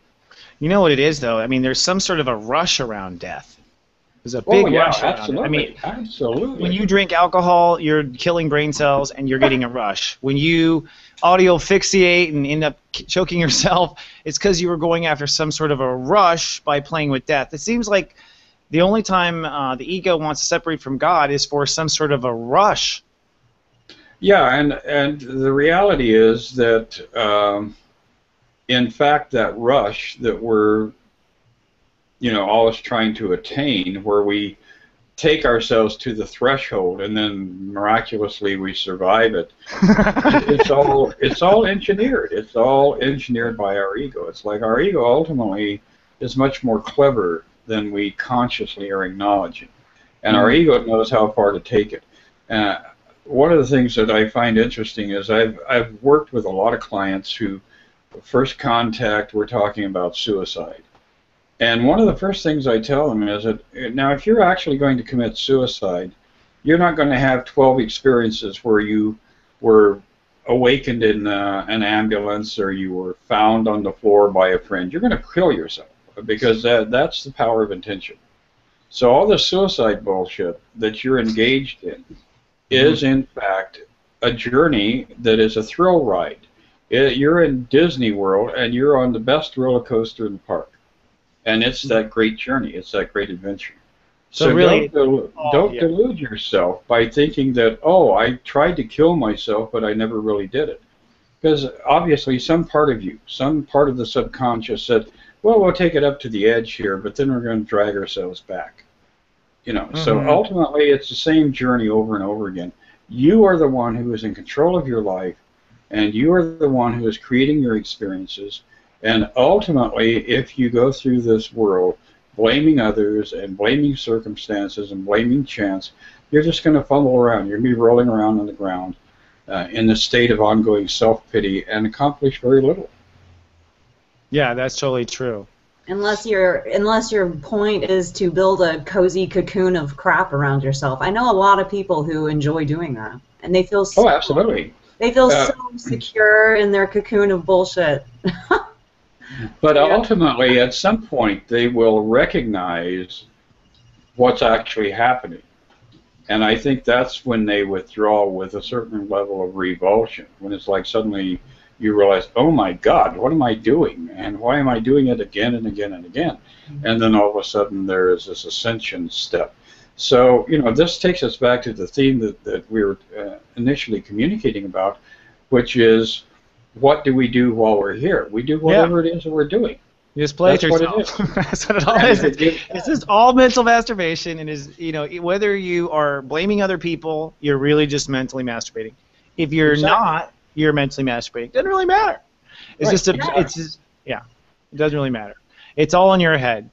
You know what it is, though? I mean, there's some sort of a rush around death. There's a big rush around it. I mean, absolutely. When you drink alcohol, you're killing brain cells and you're getting a rush. When you audio asphyxiate and end up choking yourself, it's because you were going after some sort of a rush by playing with death. It seems like the only time the ego wants to separate from God is for some sort of a rush. Yeah, and the reality is that, in fact, that rush that we're always trying to attain, where we take ourselves to the threshold and then miraculously we survive it. it's all engineered. It's all engineered by our ego. It's like our ego ultimately is much more clever than we consciously are acknowledging, and our ego knows how far to take it. One of the things that I find interesting is I've worked with a lot of clients who first contact, we're talking about suicide. And one of the first things I tell them is that, now if you're actually going to commit suicide, you're not going to have 12 experiences where you were awakened in an ambulance or you were found on the floor by a friend. You're going to kill yourself because that's the power of intention. So all the suicide bullshit that you're engaged in is, in fact, a journey that is a thrill ride. You're in Disney World and you're on the best roller coaster in the park. And it's that great journey. It's that great adventure. So really, don't delude yourself by thinking that, oh, I tried to kill myself, but I never really did it. Because obviously some part of you, some part of the subconscious said, well, we'll take it up to the edge here, but then we're going to drag ourselves back. So ultimately it's the same journey over and over again. You are the one who is in control of your life, and you are the one who is creating your experiences. And ultimately, if you go through this world blaming others and blaming circumstances and blaming chance, you're just going to fumble around. You're going to be rolling around on the ground in a state of ongoing self-pity and accomplish very little. Yeah, that's totally true. Unless your point is to build a cozy cocoon of crap around yourself. I know a lot of people who enjoy doing that, and they feel so, absolutely. They feel so secure in their cocoon of bullshit. But ultimately, at some point, they will recognize what's actually happening. And I think that's when they withdraw with a certain level of revulsion, when it's like suddenly you realize, oh my God, what am I doing? And why am I doing it again and again and again? And then all of a sudden there is this ascension step. So, this takes us back to the theme that we were initially communicating about, which is, what do we do while we're here? We do whatever it is that we're doing. You just play yourself. That's what it all is. It's just all mental masturbation, and is whether you are blaming other people, you're really just mentally masturbating. If you're not, you're mentally masturbating. It doesn't really matter. It's it doesn't really matter. It's all in your head.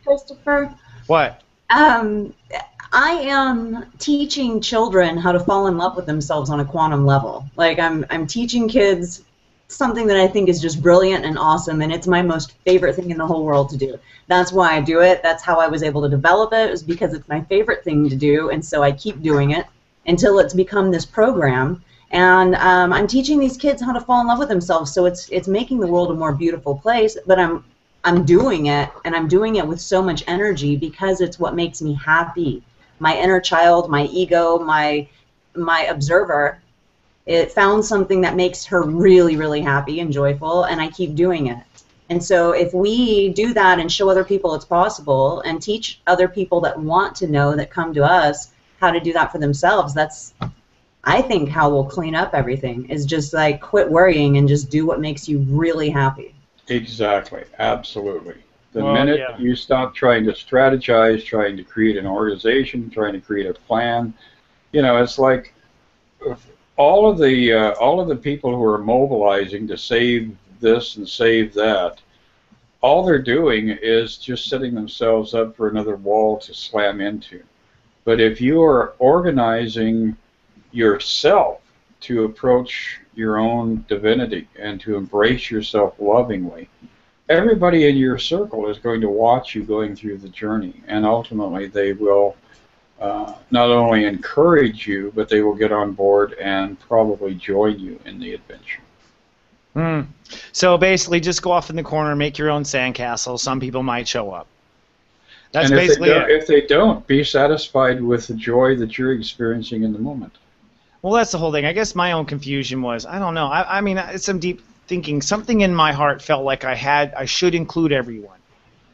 Christopher. What? I am teaching children how to fall in love with themselves on a quantum level. Like I'm teaching kids something that I think is just brilliant and awesome, and it's my most favorite thing in the whole world to do. That's why I do it. That's how I was able to develop it, is because it's my favorite thing to do, and so I keep doing it until it's become this program. And I'm teaching these kids how to fall in love with themselves, so it's making the world a more beautiful place, but I'm doing it, and I'm doing it with so much energy because it's what makes me happy. My inner child, my ego, my observer, it found something that makes her really, really happy and joyful, and I keep doing it. And so if we do that and show other people it's possible and teach other people that want to know, that come to us, how to do that for themselves, that's, I think, how we'll clean up everything, is just like quit worrying and just do what makes you really happy. Exactly. Absolutely. The minute you stop trying to strategize, trying to create an organization, trying to create a plan, you know, it's like all of the people who are mobilizing to save this and save that, all they're doing is just setting themselves up for another wall to slam into. But if you are organizing yourself to approach your own divinity and to embrace yourself lovingly, everybody in your circle is going to watch you going through the journey, and ultimately they will not only encourage you, but they will get on board and probably join you in the adventure. So basically, just go off in the corner and make your own sandcastle. Some people might show up. That's and basically it. If they don't, be satisfied with the joy that you're experiencing in the moment. Well, that's the whole thing. I guess my own confusion was, I don't know. I mean, it's some deep thinking. Something in my heart felt like I should include everyone.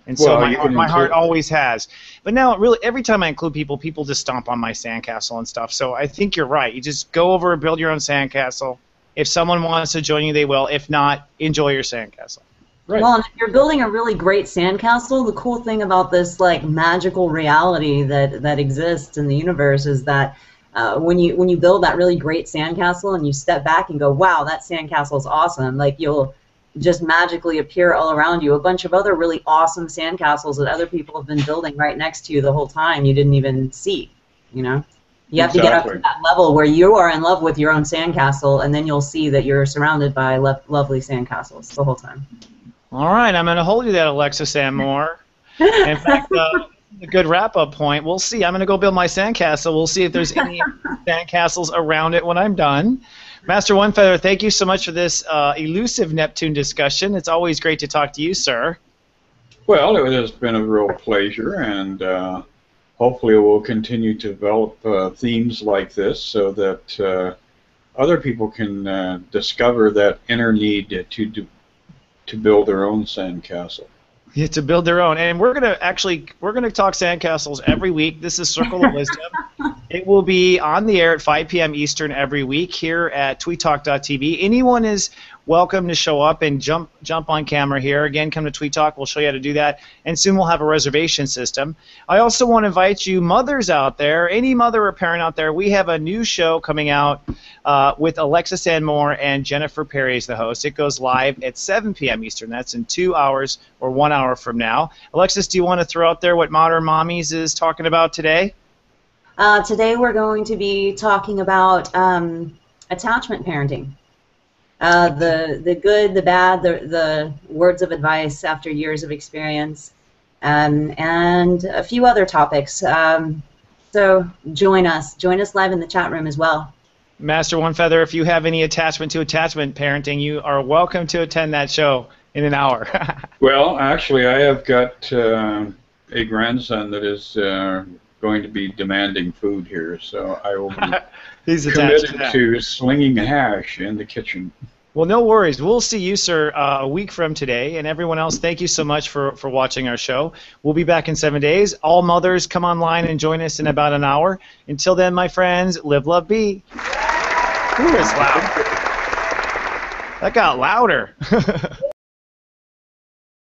And so my heart always has. But now, really, every time I include people, people just stomp on my sandcastle and stuff. So I think you're right. You just go over and build your own sandcastle. If someone wants to join you, they will. If not, enjoy your sandcastle. Right. Well, and if you're building a really great sandcastle, the cool thing about this like magical reality that exists in the universe is that when you build that really great sandcastle and you step back and go, wow, that sandcastle is awesome, like you'll just magically appear all around you a bunch of other really awesome sandcastles that other people have been building right next to you the whole time you didn't even see, you know? You have to get up to that level where you are in love with your own sandcastle, and then you'll see that you're surrounded by lovely sandcastles the whole time. All right, I'm going to hold you that, Alexa Sanmore. In fact, a good wrap-up point. We'll see. I'm going to go build my sandcastle. We'll see if there's any sandcastles around it when I'm done. Master OneFeather, thank you so much for this elusive Neptune discussion. It's always great to talk to you, sir. Well, it has been a real pleasure, and hopefully we'll continue to develop themes like this so that other people can discover that inner need to build their own sandcastle. Yeah, to build their own. And we're gonna talk sandcastles every week. This is Circle of Wisdom. It will be on the air at 5 p.m. Eastern every week here at tweettalk.tv. Anyone is welcome to show up and jump on camera here. Again, come to Tweet Talk. We'll show you how to do that. And soon we'll have a reservation system. I also want to invite you mothers out there, any mother or parent out there, we have a new show coming out with Alexa Sanmore and Jennifer Perry as the host. It goes live at 7 p.m. Eastern. That's in 2 hours or 1 hour from now. Alexis, do you want to throw out there what Modern Mommies is talking about today? Today we're going to be talking about attachment parenting. The good, the bad, the words of advice after years of experience, and a few other topics. So join us live in the chat room as well. Master OneFeather, if you have any attachment to attachment parenting, you are welcome to attend that show in an hour. Well, actually, I have got a grandson that is going to be demanding food here, so I will be He's committed to slinging hash in the kitchen. Well, no worries. We'll see you, sir, a week from today. And everyone else, thank you so much for watching our show. We'll be back in 7 days. All mothers, come online and join us in about an hour. Until then, my friends, live, love, be. Ooh, it's loud. That got louder.